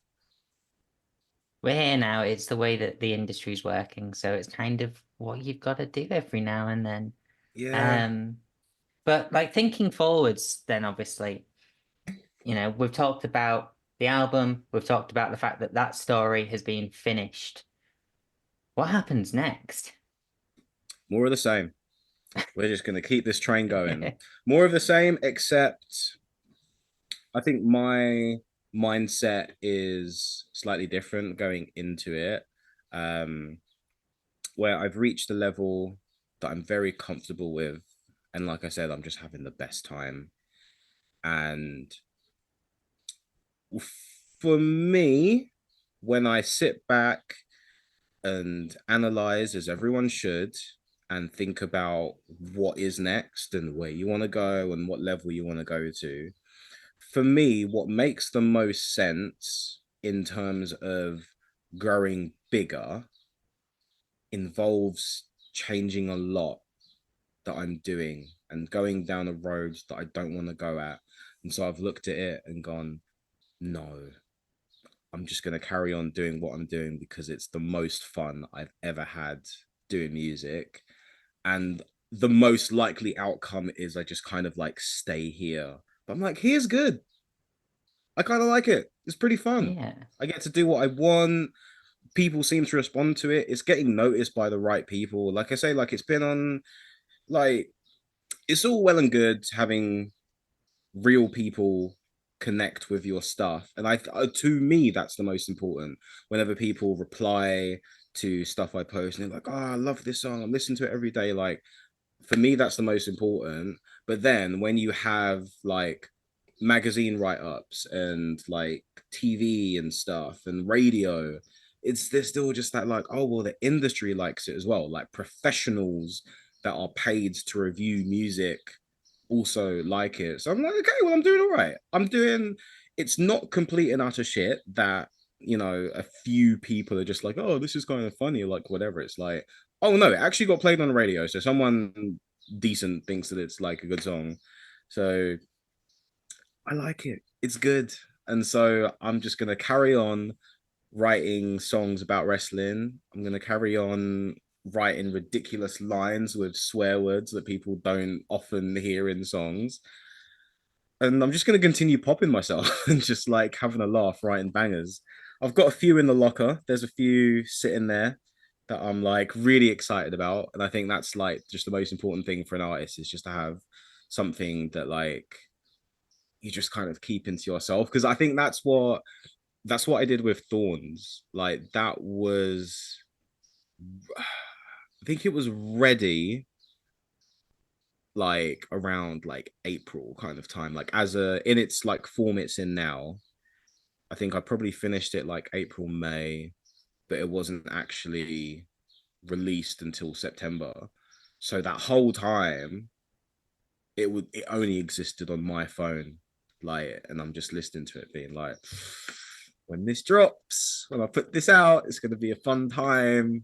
We're here now. It's the way that the industry's working. So it's kind of what you've got to do every now and then. Yeah. Um, but like thinking forwards, then obviously, we've talked about the album, we've talked about the fact that that story has been finished. What happens next? More of the same. We're just gonna keep this train going. More of the same, except I think my mindset is slightly different going into it. Um, where I've reached a level that I'm very comfortable with. And like I said, I'm just having the best time. And for me, when I sit back and analyze, as everyone should, and think about what is next and where you want to go and what level you want to go to, for me, what makes the most sense in terms of growing bigger involves changing a lot that I'm doing and going down a road that I don't want to go at. And so I've looked at it and gone, no, I'm just going to carry on doing what I'm doing because it's the most fun I've ever had doing music. And the most likely outcome is I just kind of like stay here. But I'm like, here's good. I kind of like it. It's pretty fun. Yeah. I get to do what I want. People seem to respond to it. It's getting noticed by the right people. Like I say, like it's been on, like, it's all well and good having real people connect with your stuff. And to me, that's the most important. Whenever people reply to stuff I post and they're like, oh, I love this song. I'm listening to it every day. Like, for me, that's the most important. But then when you have like magazine write-ups and like TV and stuff and radio, there's still just that like, oh well, the industry likes it as well. Like professionals that are paid to review music also like it. So I'm like, okay, well, I'm doing all right. I'm doing it's not complete and utter shit that, a few people are just like, oh, this is kind of funny, like whatever. It's like, oh no, it actually got played on the radio. So someone decent thinks that it's like a good song. So I like it. It's good. And so I'm just gonna carry on writing songs about wrestling. I'm gonna carry on writing ridiculous lines with swear words that people don't often hear in songs. And I'm just gonna continue popping myself and just like having a laugh, writing bangers. I've got a few in the locker. There's a few sitting there that I'm like really excited about. And I think that's like just the most important thing for an artist is just to have something that like you just kind of keep into yourself. Because I think that's what I did with Thorns. Like that was, I think it was ready like around like April kind of time. Like as a in its like form it's in now. I think I probably finished it like April, May, but it wasn't actually released until September. So that whole time it only existed on my phone. Like, and I'm just listening to it being like, when this drops, when I put this out, it's gonna be a fun time.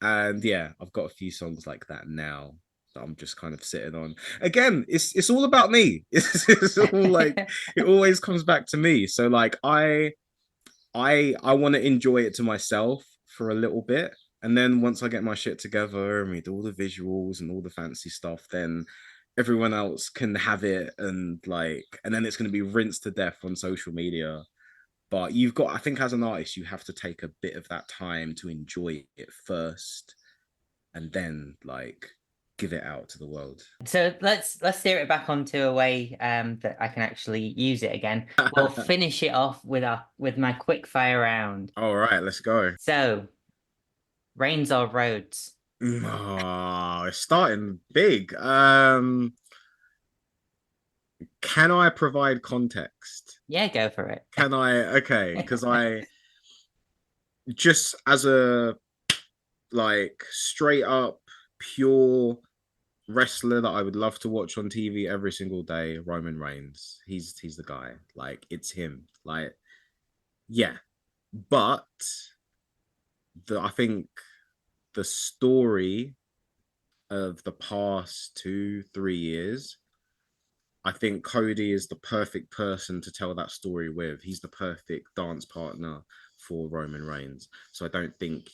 And yeah, I've got a few songs like that now that I'm just kind of sitting on. Again, it's all about me. It's all like it always comes back to me. So like I want to enjoy it to myself for a little bit. And then once I get my shit together and we do all the visuals and all the fancy stuff, then everyone else can have it and like, and then it's going to be rinsed to death on social media. But you've got, I think as an artist, you have to take a bit of that time to enjoy it first and then like give it out to the world. So let's steer it back onto a way that I can actually use it again. We'll finish it off with my quick fire round. All right, let's go. So, rains or roads? Oh, it's starting big. Can I provide context? Yeah, go for it. Can I? Okay, because I just as a like straight up pure wrestler that I would love to watch on TV every single day, Roman Reigns. He's the guy. Like it's him. Like yeah, but I think the story of the past 2-3 years, I think Cody is the perfect person to tell that story with. He's the perfect dance partner for Roman Reigns. So I don't think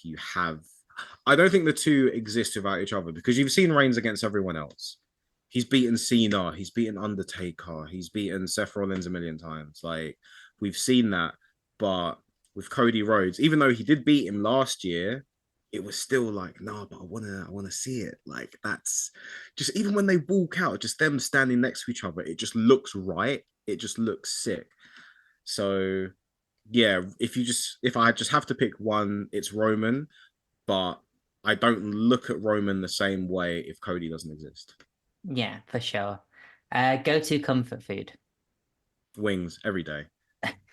the two exist without each other because you've seen Reigns against everyone else. He's beaten Cena, he's beaten Undertaker, he's beaten Seth Rollins a million times. Like we've seen that, but with Cody Rhodes, even though he did beat him last year, it was still like, nah, but I wanna see it. Like that's just even when they walk out, just them standing next to each other, it just looks right. It just looks sick. So yeah, if I just have to pick one, it's Roman, but I don't look at Roman the same way if Cody doesn't exist. Yeah, for sure. Go-to comfort food. Wings every day.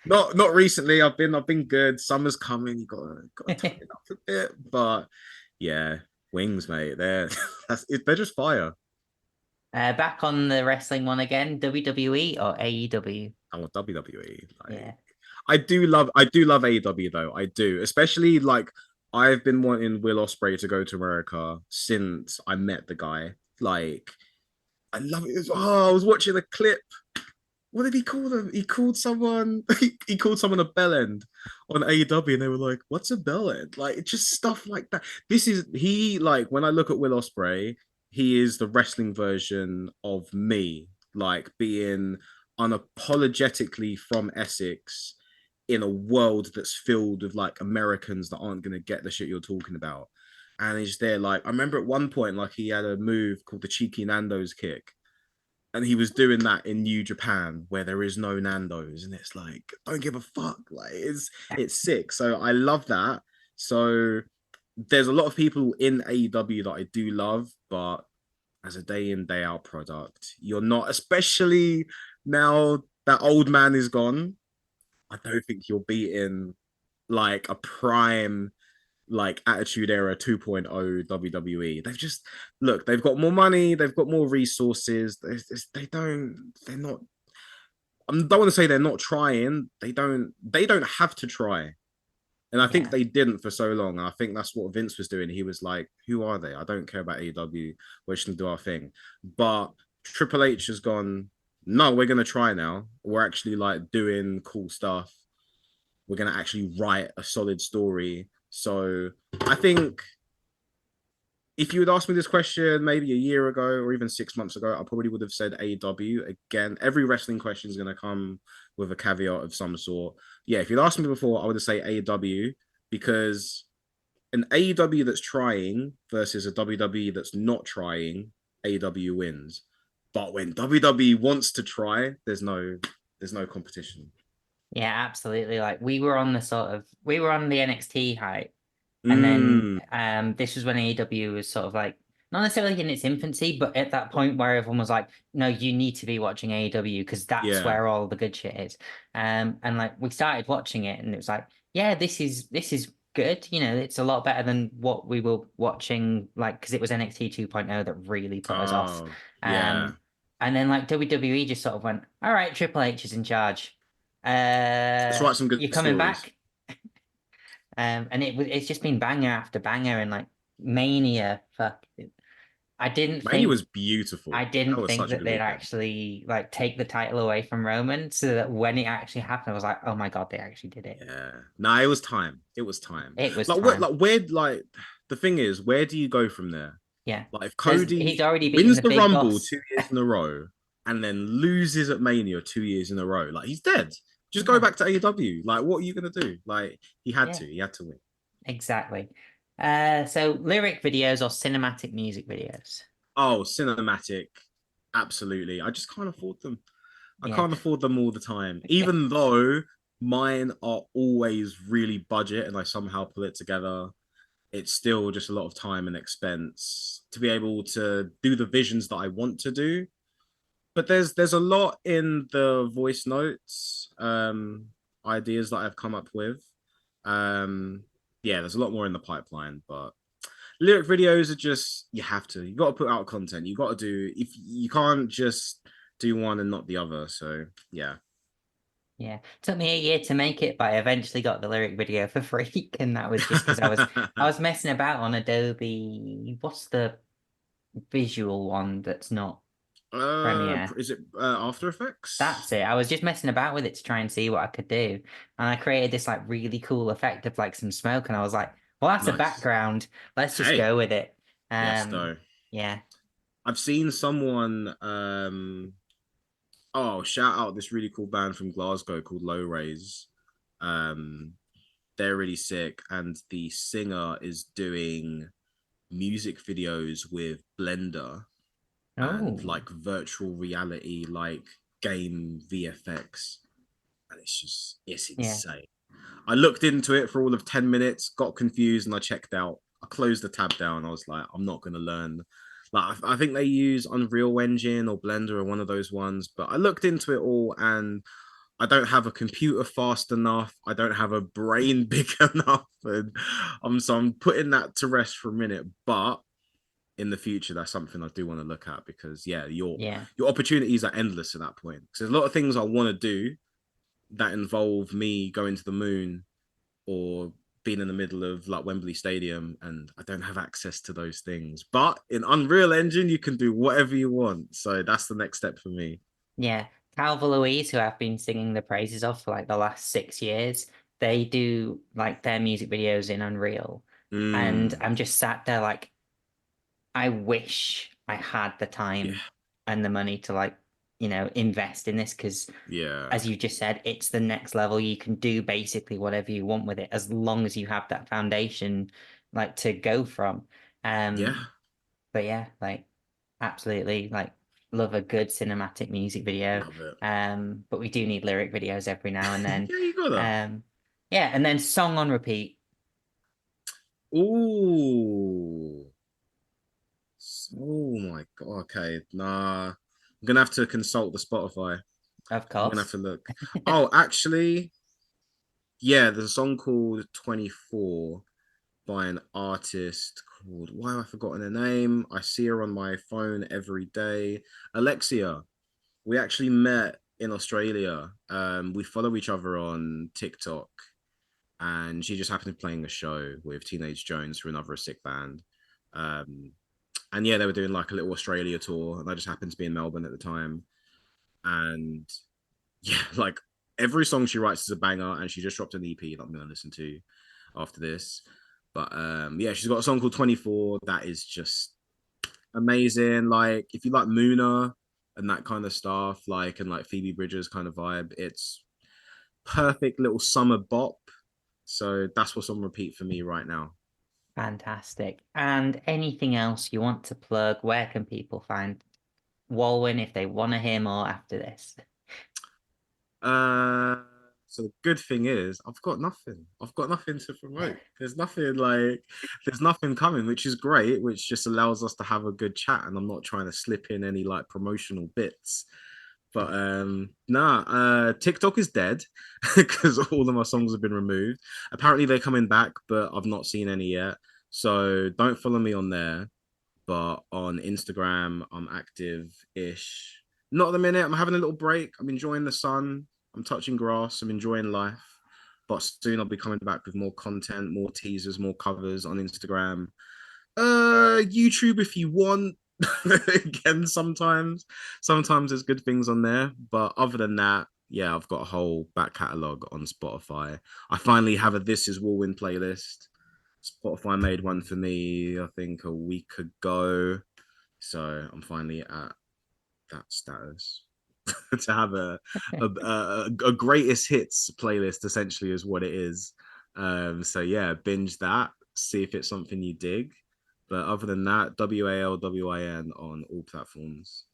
Not recently. I've been good. Summer's coming. You gotta turn it up a bit. But yeah, wings, mate. They're just fire. Back on the wrestling one again, WWE or AEW? I want WWE. Like, Yeah. I do love AEW though. I do, especially like I've been wanting Will Ospreay to go to America since I met the guy. Like I love it. I was watching a clip. What did he call them? He called someone. He called someone a bell end on AEW, and they were like, "What's a bell end?" Like it's just stuff like that. This is he like when I look at Will Ospreay, he is the wrestling version of me, like being unapologetically from Essex in a world that's filled with like Americans that aren't gonna get the shit you're talking about. And he's there like I remember at one point like he had a move called the cheeky Nando's kick, and he was doing that in New Japan where there is no Nando's, and it's like don't give a fuck, like it's sick. So I love that. So there's a lot of people in AEW that I do love, but as a day in day out product, you're not, especially now that old man is gone. I don't think you're beating like a prime like Attitude Era 2.0 WWE. They've got more money, they've got more resources. They're not I don't want to say they're not trying. They don't have to try. And I think Yeah. they didn't for so long. And I think that's what Vince was doing. He was like, who are they? I don't care about AEW. We're just going to do our thing. But Triple H has gone, no, we're going to try now. We're actually like doing cool stuff. We're going to actually write a solid story. So I think if you had asked me this question maybe a year ago or even 6 months ago, I probably would have said AEW. Again, every wrestling question is going to come with a caveat of some sort. Yeah, if you'd asked me before, I would have said AEW because an AEW that's trying versus a WWE that's not trying, AEW wins. But when WWE wants to try, there's no competition. Yeah, absolutely. Like we were on the NXT hype. And then Mm, this was when AEW was sort of like not necessarily in its infancy, but at that point where everyone was like, no, you need to be watching AEW because that's yeah. where all the good shit is. And like we started watching it and it was like, yeah, this is good. You know, it's a lot better than what we were watching, like because it was NXT 2.0 that really put us off. Oh, yeah. Um, and then like WWE just sort of went, all right, Triple H is in charge. Let's write some good You're coming stories. back? And it's just been banger after banger and like Mania. Fuck, I didn't Mania think was beautiful. I That didn't was think such a that good they'd weekend. actually like take the title away from Roman, so that when it actually happened, I was like, oh my god, they actually did it. Yeah. Nah, it was time. It was time. It was Like where time. like where like the thing is, where do you go from there? Yeah, Like if he's Cody already beaten wins the the big Rumble boss. 2 years in a row and then loses at Mania 2 years in a row, like he's dead. Just go Yeah, back to AEW. Like, what are you gonna do? Like, he had yeah, to. He had to win. exactly. So lyric videos or cinematic music videos? Oh, cinematic. Absolutely. I just can't afford them. I Yeah, can't afford them all the time. Even though mine are always really budget and I somehow pull it together, it's still just a lot of time and expense to be able to do the visions that I want to do. But there's a lot in the voice notes ideas that I've come up with. Um yeah, there's a lot more in the pipeline, but lyric videos are just you got to put out content. You got to do if you can't just do one and not the other. So yeah. yeah. Took me a year to make it, but I eventually got the lyric video for free, and that was just because I was messing about on Adobe. What's the visual one that's not Premiere? Is it After Effects? That's it. I was just messing about with it to try and see what I could do, and I created this like really cool effect of like some smoke, and I was like, "Well, that's a Nice. background. Let's just Hey, go with it." yes, Um, though. yeah. I've seen someone oh, shout out this really cool band from Glasgow called Low Rays. Um they're really sick and the singer is doing music videos with Blender and Oh, like virtual reality like game VFX and it's yeah, insane. I looked into it for all of 10 minutes, got confused, and I checked out. I closed the tab down. I was like, I'm not going to learn. Like, I think they use Unreal Engine or Blender or one of those ones, but I looked into it all and I don't have a computer fast enough. I don't have a brain big enough. And I'm putting that to rest for a minute. But in the future, that's something I do want to look at because yeah, yeah, your opportunities are endless at that point. Because there's a lot of things I want to do that involve me going to the moon or being in the middle of like Wembley Stadium, and I don't have access to those things. But in Unreal Engine, you can do whatever you want. So that's the next step for me. yeah. Calva Louise, who I've been singing the praises of for like the last 6 years, they do like their music videos in Unreal, and Mm, I'm just sat there like, I wish I had the yeah, time and the money to like, invest in this because yeah, as you just said, it's the next level. You can do basically whatever you want with it as long as you have that foundation like to go from. yeah. But yeah, like absolutely like love a good cinematic music video. Love it. But we do need lyric videos every now and then. Yeah, you gotta. Um, yeah, and then song on repeat, Ooh. Oh my god. Okay. Nah. I'm gonna have to consult the Spotify. of I'm gonna have course. to look. Oh, actually, yeah, there's a song called 24 by an artist called, why have I forgotten her name? I see her on my phone every day. Alexia. We actually met in Australia. We follow each other on TikTok, and she just happened to be playing a show with Teenage Jones for another sick band. And yeah, they were doing like a little Australia tour, and I just happened to be in Melbourne at the time. And yeah, like every song she writes is a banger, and she just dropped an EP that I'm gonna listen to after this. But yeah, she's got a song called 24 that is just amazing. Like if you like Moona and that kind of stuff, like and like Phoebe Bridgers kind of vibe, it's perfect little summer bop. So that's what's on repeat for me right now. Fantastic. And anything else you want to plug? Where can people find Walwin if they want to hear more after this? Uh, so the good thing is I've got nothing. I've got nothing to promote. There's nothing coming, which is great, which just allows us to have a good chat. And I'm not trying to slip in any like promotional bits. But TikTok is dead because all of my songs have been removed. Apparently they're coming back, but I've not seen any yet. So don't follow me on there. But on Instagram, I'm active-ish. Not at the minute. I'm having a little break. I'm enjoying the sun. I'm touching grass. I'm enjoying life. But soon I'll be coming back with more content, more teasers, more covers on Instagram. YouTube if you want. Again, sometimes there's good things on there. But other than that, yeah, I've got a whole back catalogue on Spotify. I finally have a This Is Walwin playlist. Spotify made one for me, I think, a week ago. So I'm finally at that status to have a greatest hits playlist. Essentially, is what it is. So yeah, binge that. See if it's something you dig. But other than that, WALWIN on all platforms.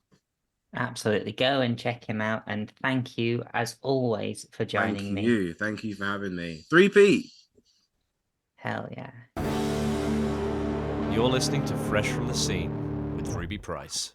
Absolutely. Go and check him out. And thank you, as always, for joining me. Thank you for having me. Three-peat. Hell yeah. You're listening to Fresh from the Scene with Ruby Price.